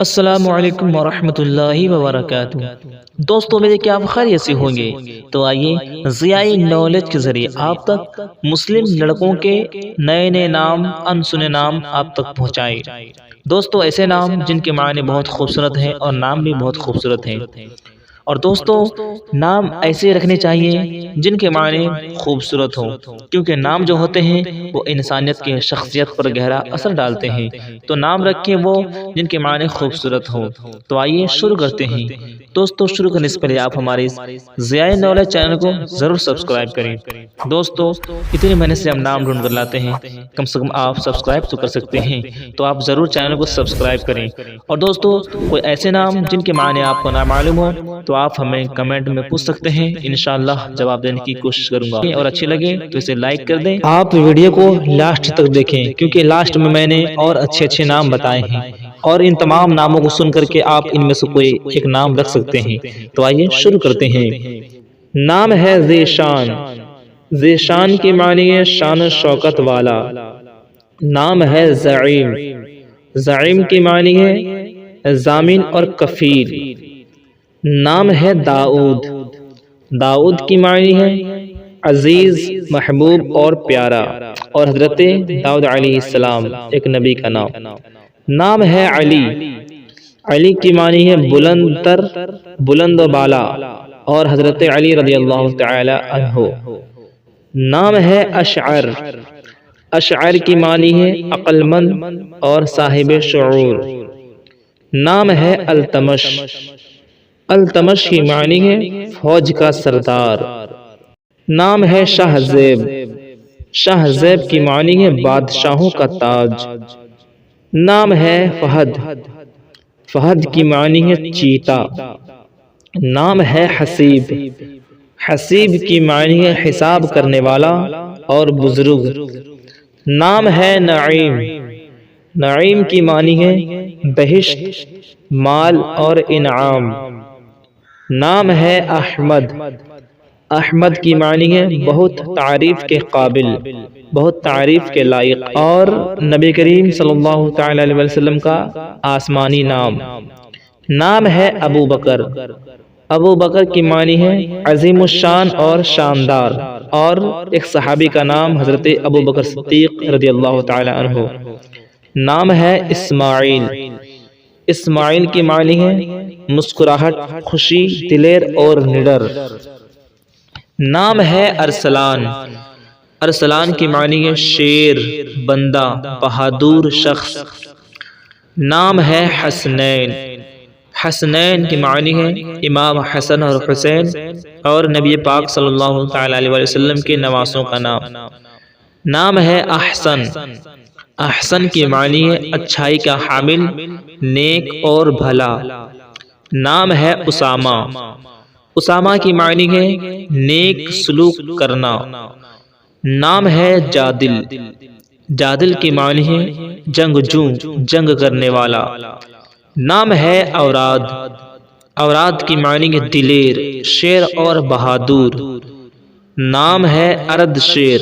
السلام علیکم ورحمۃ اللہ وبرکاتہ۔ دوستوں میرے کیا آپ خیریت سے ہوں گے؟ تو آئیے ضیائی نالج کے ذریعے آپ تک مسلم لڑکوں کے نئے نئے نام، انسنے نام آپ تک پہنچائے۔ دوستوں ایسے نام جن کے معنی بہت خوبصورت ہیں اور نام بھی بہت خوبصورت ہیں، اور دوستوں نام ایسے رکھنے چاہیے جن کے معنی خوبصورت ہوں، کیونکہ نام جو ہوتے ہیں وہ انسانیت کی شخصیت پر گہرا اثر ڈالتے ہیں۔ تو نام رکھیں وہ جن کے معنی خوبصورت ہوں۔ تو آئیے شروع کرتے ہیں۔ دوستوں شروع کرنے سے پہلے آپ ہمارے ضیائی نالج چینل کو ضرور سبسکرائب کریں۔ دوستوں اتنے مہینے سے ہم نام ڈھونڈ کر لاتے ہیں، کم سے کم آپ سبسکرائب تو کر سکتے ہیں، تو آپ ضرور چینل کو سبسکرائب کریں۔ اور دوستوں کوئی ایسے نام جن کے معنی آپ کو نہ معلوم ہو تو آپ ہمیں کمنٹ میں پوچھ سکتے ہیں، انشاءاللہ جواب دینے کی کوشش کروں گا۔ اور اچھی لگے تو اسے لائک کر دیں۔ آپ ویڈیو کو لاسٹ تک دیکھیں، کیونکہ لاسٹ میں نے اور اچھے نام بتائے ہیں، اور ان تمام ناموں کو سن کر کے آپ ان میں سے کوئی ایک نام رکھ سکتے ہیں۔ تو آئیے شروع کرتے ہیں۔ نام ہے ذیشان۔ ذیشان کی معنی ہے شان و شوکت والا۔ نام ہے زعیم۔ زعیم کی معنی ہے ضامن اور کفیل۔ نام ہے داؤد۔ داؤد کی معنی ہے عزیز، محبوب اور پیارا، اور حضرت داؤد علیہ السلام ایک نبی کا نام۔ نام ہے علی۔ علی کی معنی ہے بلند تر، بلند و بالا، اور حضرت علی رضی اللہ تعالی عنہ۔ نام ہے اشعر۔ اشعر کی معنی ہے عقل مند اور صاحب شعور۔ نام ہے التمش۔ التمش کی معنی ہے فوج کا سردار۔ نام ہے شاہ زیب۔ شاہ زیب کی معنی ہے بادشاہوں کا تاج۔ نام ہے فہد۔ فہد کی معنی ہے چیتا۔ نام ہے حسیب۔ حسیب کی معنی ہے حساب کرنے والا اور بزرگ۔ نام ہے نعیم۔ نعیم کی معنی ہے بہشت، مال اور انعام۔ نام ہے احمد۔ احمد کی معنی ہے بہت تعریف کے قابل، بہت تعریف کے لائق، اور نبی کریم صلی اللہ تعالی علیہ وسلم کا آسمانی نام۔ نام ہے ابو بکر۔ ابو بکر کی معنی ہے عظیم الشان اور شاندار، اور ایک صحابی کا نام حضرت ابو بکر صدیق رضی اللہ تعالی عنہ۔ نام ہے اسماعیل۔ اسماعیل کی معنی ہے مسکراہٹ، خوشی، دلیر اور نڈر۔ نام ہے ارسلان۔ ارسلان کی معنی ہے شیر، بندہ، بہادر شخص۔ نام ہے حسنین۔ حسنین کی معنی ہے امام حسن اور حسین، اور نبی پاک صلی اللہ تعالی علیہ وسلم کے نواسوں کا نام۔ نام ہے احسن۔ احسن کی معنی ہے اچھائی کا حامل، نیک اور بھلا۔ نام ہے اسامہ۔ اسامہ کی معنی ہے نیک سلوک کرنا۔ نام ہے جادل۔ جادل کی معنی ہے جنگجو، جنگ کرنے والا۔ نام ہے اوراد۔ اوراد کی معنی ہے دلیر، شیر اور بہادر۔ نام ہے ارد شیر۔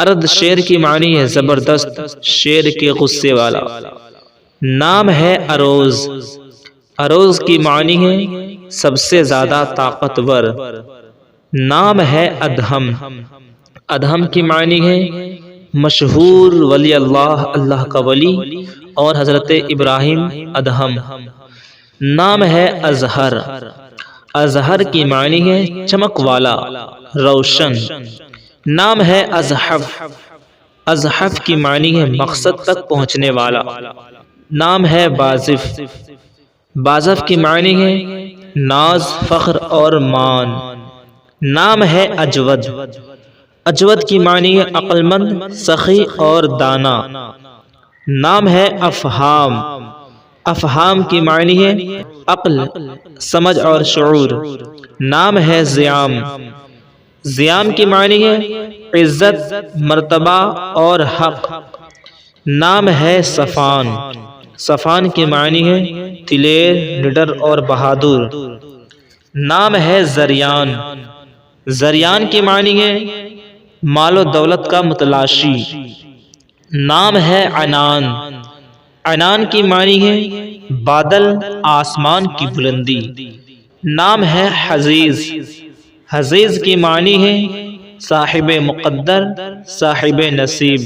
ارد شیر کی معنی ہے زبردست، شیر کے غصے والا۔ نام ہے اروز۔ اروز کی معنی ہے سب سے زیادہ طاقتور۔ نام ہے ادہم۔ ادہم کی معنی ہے مشہور ولی اللہ، اللہ کا ولی، اور حضرت ابراہیم ادہم۔ نام ہے اظہر۔ اظہر کی معنی ہے چمک والا، روشن۔ نام ہے ازحف۔ ازحف کی معنی ہے مقصد تک پہنچنے والا۔ نام ہے بازف۔ بازف کی معنی ہے ناز، فخر اور مان۔ نام ہے اجود۔ اجود کی معنی ہے عقل مند، سخی اور دانا۔ نام ہے افہام۔ افہام کی معنی ہے عقل، سمجھ اور شعور۔ نام ہے ضیام۔ ضیام کی معنی ہے عزت، مرتبہ اور حق۔ نام ہے صفان۔ صفان کی معنی ہے دلیر، نڈر اور بہادر۔ نام ہے زریان۔ زریان کی معنی ہے مال و دولت کا متلاشی۔ نام ہے عنان۔ عنان کی معنی ہے بادل آسمان کی بلندی۔ نام ہے حزیز، حزیز کی معنی ہے صاحب مقدر، صاحب نصیب۔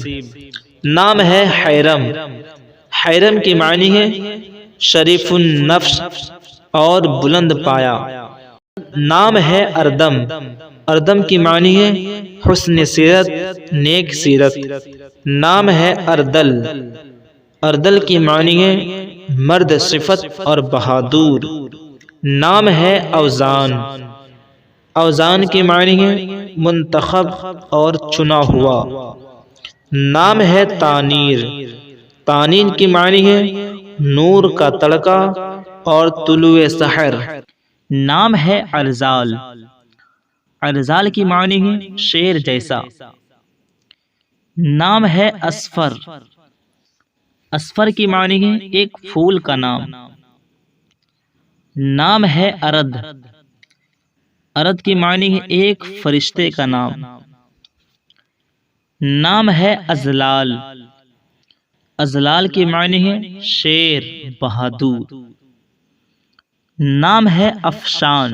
نام ہے حیرم، حیرم کی معنی ہے شریف النفس اور بلند پایا۔ نام ہے اردم، اردم کی معنی ہے حسن سیرت، نیک سیرت۔ نام ہے اردل، اردل کی معنی ہے مرد صفت اور بہادر۔ نام ہے اوزان، اوزان کی معنی ہے منتخب اور چنا ہوا۔ نام ہے تانیر، تانیر کی معنی ہے نور کا تڑکا اور طلوع سحر۔ نام ہے ارزال، ارزال کی معنی ہے شیر جیسا۔ نام ہے اصفر، اصفر کی معنی ہے ایک پھول کا نام۔ نام ہے ارد، ارد کی معنی ہے ایک فرشتے کا نام۔ نام ہے ازلال، ازلال کی معنی ہے شیر، بہادر۔ نام ہے افشان،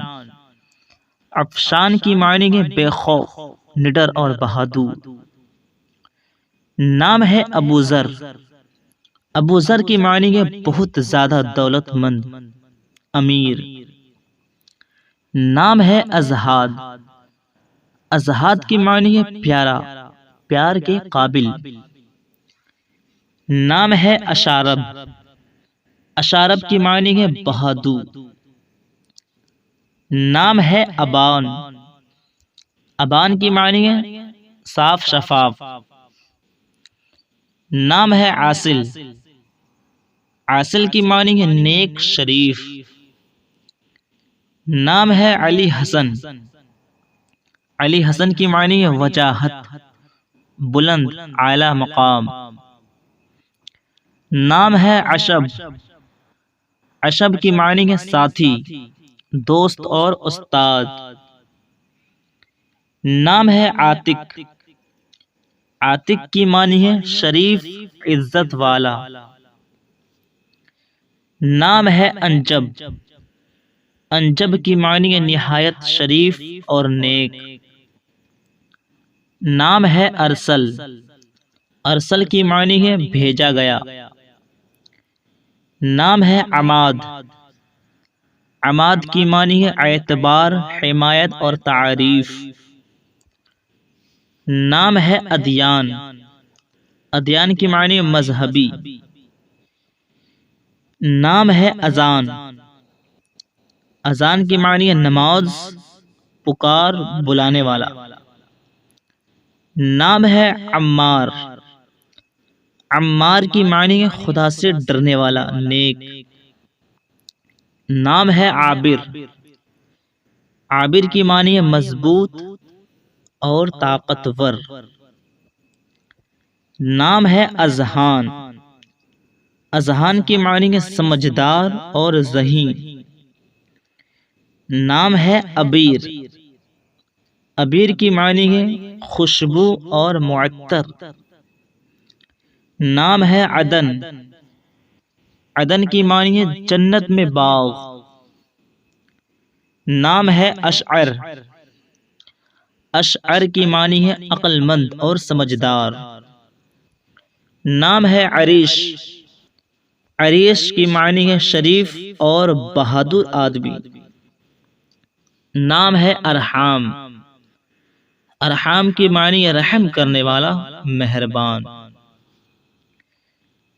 افشان کی معنی ہے بے خوف، نڈر اور بہادر۔ نام ہے ابو ذر، ابو ذر کی معنی ہے بہت زیادہ دولت مند، امیر۔ نام ہے ازہاد، ازہاد کی معنی ہے پیارا، پیار کے قابل۔ نام ہے اشارب، اشارب کی معنی ہے بہادر۔ نام ہے ابان، ابان کی معنی ہے صاف شفاف۔ نام ہے عاصل، عاصل کی معنی ہے نیک شریف۔ نام ہے علی حسن، علی حسن کی معنی ہے وجاہت، بلند اعلی مقام۔ نام ہے عشب، عشب کی معنی ہے ساتھی، دوست اور استاد۔ نام ہے عاتق، عاتق کی معنی ہے شریف، عزت والا۔ نام ہے انجب، انجب کی معنی ہے نہایت شریف اور نیک۔ نام ہے ارسل، ارسل کی معنی ہے بھیجا گیا۔ نام ہے عماد، عماد کی معنی ہے اعتبار، حمایت اور تعریف۔ نام ہے ادیان، ادیان کی معنی ہے مذہبی۔ نام ہے اذان، اذان کی معنی ہے نماز، پکار، بلانے والا۔ نام ہے عمار، عمار کی معنی ہے خدا سے ڈرنے والا، نیک۔ نام ہے عابر، عابر کی معنی ہے مضبوط اور طاقتور۔ نام ہے اذہان، اذہان کی معنی ہے سمجھدار اور ذہین۔ نام ہے عبیر، عبیر کی معنی ہے خوشبو اور معطر۔ نام ہے عدن، عدن کی معنی ہے جنت میں باغ۔ نام ہے اشعر، اشعر کی معنی ہے عقل مند اور سمجھدار۔ نام ہے عریش، عریش کی معنی ہے شریف اور بہادر آدمی۔ نام ہے ارحام، ارحام کی معنی ہے رحم کرنے والا، مہربان۔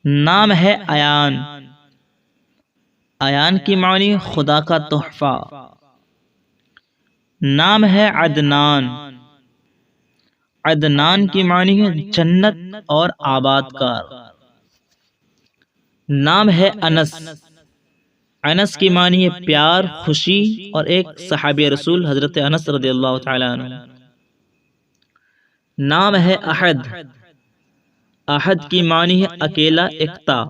نام ہے ایان، ایان کی معنی خدا کا تحفہ۔ نام ہے عدنان، عدنان کی معنی ہے جنت اور آباد کار۔ نام ہے انس، انس کی معنی ہے پیار، خوشی اور ایک صحابی رسول حضرت انس رضی اللہ تعالی عنہ۔ نام ہے احد، احد کی معنی ہے اکیلا، ایکتا۔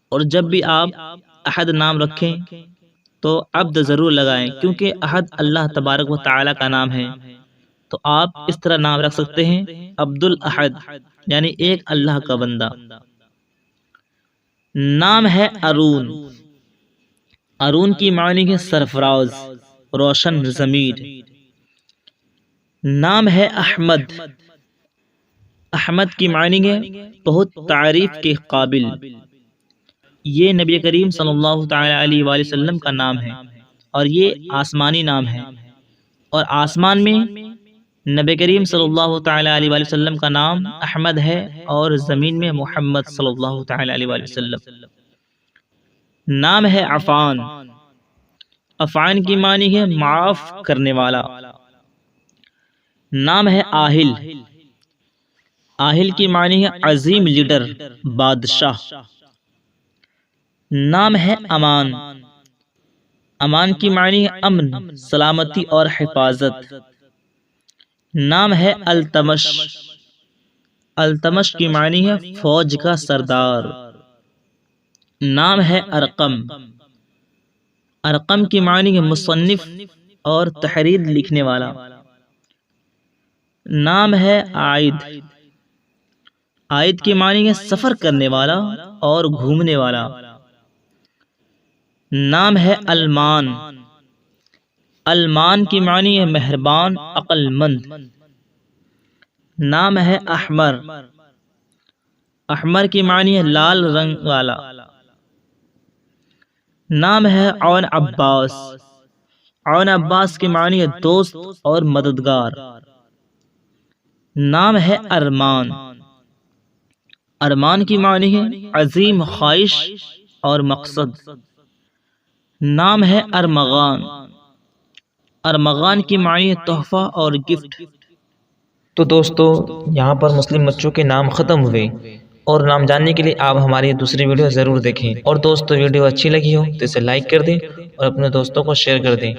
اور جب بھی آپ احد نام رکھیں تو عبد ضرور لگائیں، کیونکہ احد اللہ تبارک و تعالی کا نام ہے۔ تو آپ اس طرح نام رکھ سکتے ہیں عبد الاحد، یعنی ایک اللہ کا بندہ۔ نام ہے ارون، ارون کی معنی ہے سرفراز، روشن ضمیر۔ نام ہے احمد، احمد کی معنی ہے بہت تعریف کے قابل۔ یہ نبی کریم صلی اللہ تعالی علیہ وآلہ وسلم کا نام ہے اور یہ آسمانی نام ہے، اور آسمان میں نبی کریم صلی اللہ تعالی علیہ وآلہ وسلم کا نام احمد ہے، اور زمین میں محمد صلی اللہ تعالی علیہ وآلہ وسلم۔ نام ہے عفان، عفان کی معنی ہے معاف کرنے والا۔ نام ہے آہل، آہل کی معنی ہے عظیم لیڈر، بادشاہ۔ نام ہے امان، امان کی معنی ہے امن، سلامتی اور حفاظت۔ نام ہے التمش، التمش کی معنی ہے فوج کا سردار۔ نام ہے ارقم، ارقم کی معنی ہے مصنف اور تحریر لکھنے والا۔ نام ہے عائد، عائد کی معنی ہے سفر کرنے والا اور گھومنے والا۔ نام ہے المان، المان کی معنی ہے مہربان، عقل مند۔ نام ہے احمر، احمر کی معنی ہے لال رنگ والا۔ نام ہے عون عباس، عون عباس کی معنی ہے دوست اور مددگار۔ نام ہے ارمان، ارمان کی معنی ہے عظیم خواہش اور مقصد۔ نام ہے ارمغان، ارمغان کی معنی ہے تحفہ اور گفٹ۔ تو دوستو یہاں پر مسلم بچوں کے نام ختم ہوئے، اور نام جاننے کے لیے آپ ہماری دوسری ویڈیو ضرور دیکھیں۔ اور دوستو ویڈیو اچھی لگی ہو تو اسے لائک کر دیں اور اپنے دوستوں کو شیئر کر دیں۔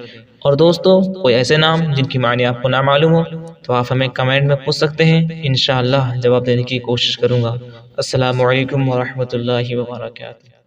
اور دوستو کوئی ایسے نام جن کی معنی آپ کو نہ معلوم ہو تو آپ ہمیں کمنٹ میں پوچھ سکتے ہیں، انشاءاللہ جواب دینے کی کوشش کروں گا۔ السلام علیکم ورحمۃ اللہ وبرکاتہ۔